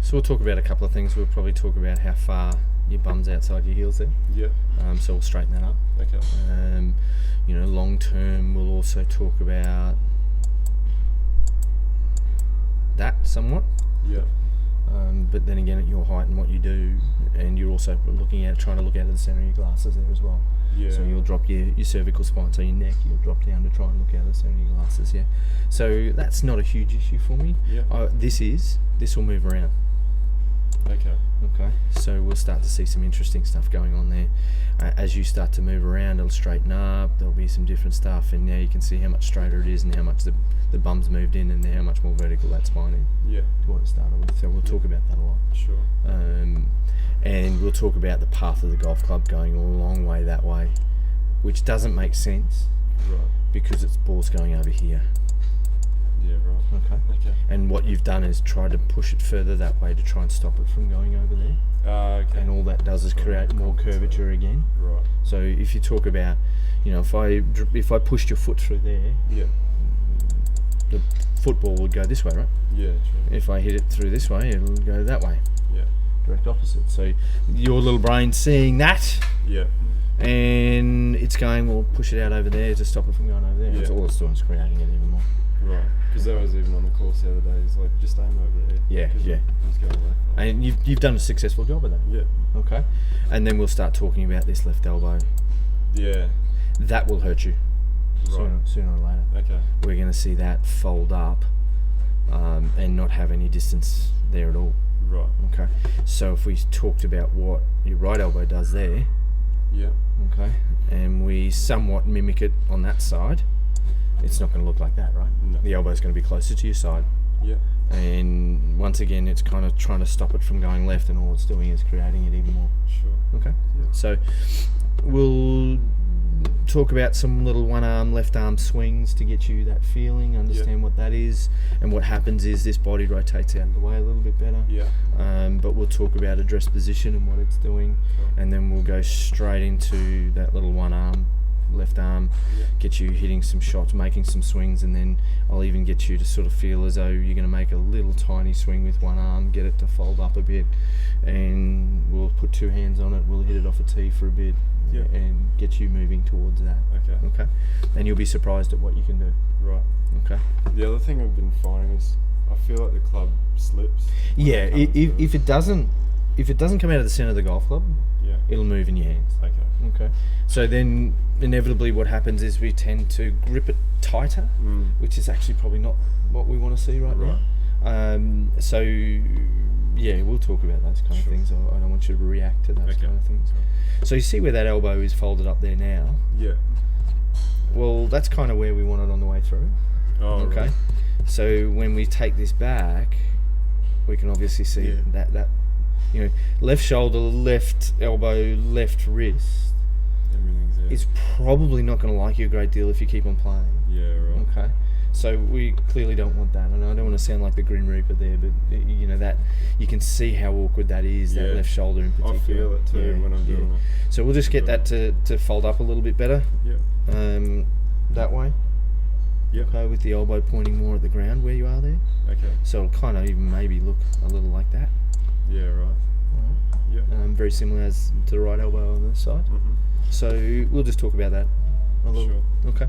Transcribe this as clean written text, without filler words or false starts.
So we'll talk about a couple of things. We'll probably talk about how far your bum's outside your heels there. Yeah. So we'll straighten that up. Okay. Long term, we'll also talk about that somewhat. Yeah. But then again, at your height and what you do, and you're also trying to look out of the centre of your glasses there as well. Yeah. So you'll drop your cervical spine, so your neck, you'll drop down to try and look out of the centre of your glasses, yeah. So that's not a huge issue for me. Yeah. This will move around. Okay, so we'll start to see some interesting stuff going on there. As you start to move around, it'll straighten up, there'll be some different stuff, and now you can see how much straighter it is and how much the bum's moved in and how much more vertical that spine is. Yeah. To what it started with. So we'll talk about that a lot. Sure. And we'll talk about the path of the golf club going a long way that way, which doesn't make sense. Right. Because it's balls going over here. Yeah, right. Okay. And what you've done is try to push it further that way to try and stop it from going over there. Okay. And all that does is create more curvature again. Right. So if you talk about, if I pushed your foot through there, yeah, the football would go this way, right? Yeah, true. If I hit it through this way, it'll go that way. Yeah. Direct opposite. So your little brain's seeing that. Yeah. And it's going, well, push it out over there to stop it from going over there. Yeah. It's all it's doing is creating it even more. Right. Because that was even on the course the other day. He's like, just aim over there. Yeah, yeah. He's going left. And you've done a successful job of that. Yeah. Okay. And then we'll start talking about this left elbow. Yeah. That will hurt you. Right. Sooner or later. Okay. We're going to see that fold up and not have any distance there at all. Right. Okay. So if we talked about what your right elbow does there, yeah. Okay, and we somewhat mimic it on that side, it's not going to look like that, right? No. The elbow's going to be closer to your side. Yeah. And once again, it's kind of trying to stop it from going left, and all it's doing is creating it even more. Sure. Okay. Yeah. So we'll talk about some little one arm, left arm swings to get you that feeling, understand what that is, and what happens is this body rotates out of the way a little bit better. Yeah. But we'll talk about address position and what it's doing, and then we'll go straight into that little one arm, left arm, get you hitting some shots, making some swings, and then I'll even get you to sort of feel as though you're going to make a little tiny swing with one arm, get it to fold up a bit, and we'll put two hands on it, we'll hit it off a tee for a bit, and get you moving towards that. Okay. And you'll be surprised at what you can do. Right. Okay. The other thing I've been finding is I feel like the club slips. Yeah, if it doesn't come out of the centre of the golf club, it'll move in your hands. Okay. So then inevitably what happens is we tend to grip it tighter, which is actually probably not what we want to see right now. So yeah, we'll talk about those kind of things. I don't want you to react to those kind of things. So you see where that elbow is folded up there now? Yeah. Well, that's kind of where we want it on the way through. Oh, okay. Right. So when we take this back, we can obviously see that left shoulder, left elbow, left wrist. Everything's there. Is probably not going to like you a great deal if you keep on playing. Yeah, right. Okay. So we clearly don't want that, and I don't want to sound like the Grim Reaper there, but that you can see how awkward that is. That left shoulder in particular. I feel it too when I'm doing it. So we'll just get that to fold up a little bit better. Yeah. That way. Yep. Okay, with the elbow pointing more at the ground where you are there. Okay. So it'll kind of even maybe look a little like that. Yeah, right. Yep. Very similar as to the right elbow on this side. So we'll just talk about that a little. Sure. Okay.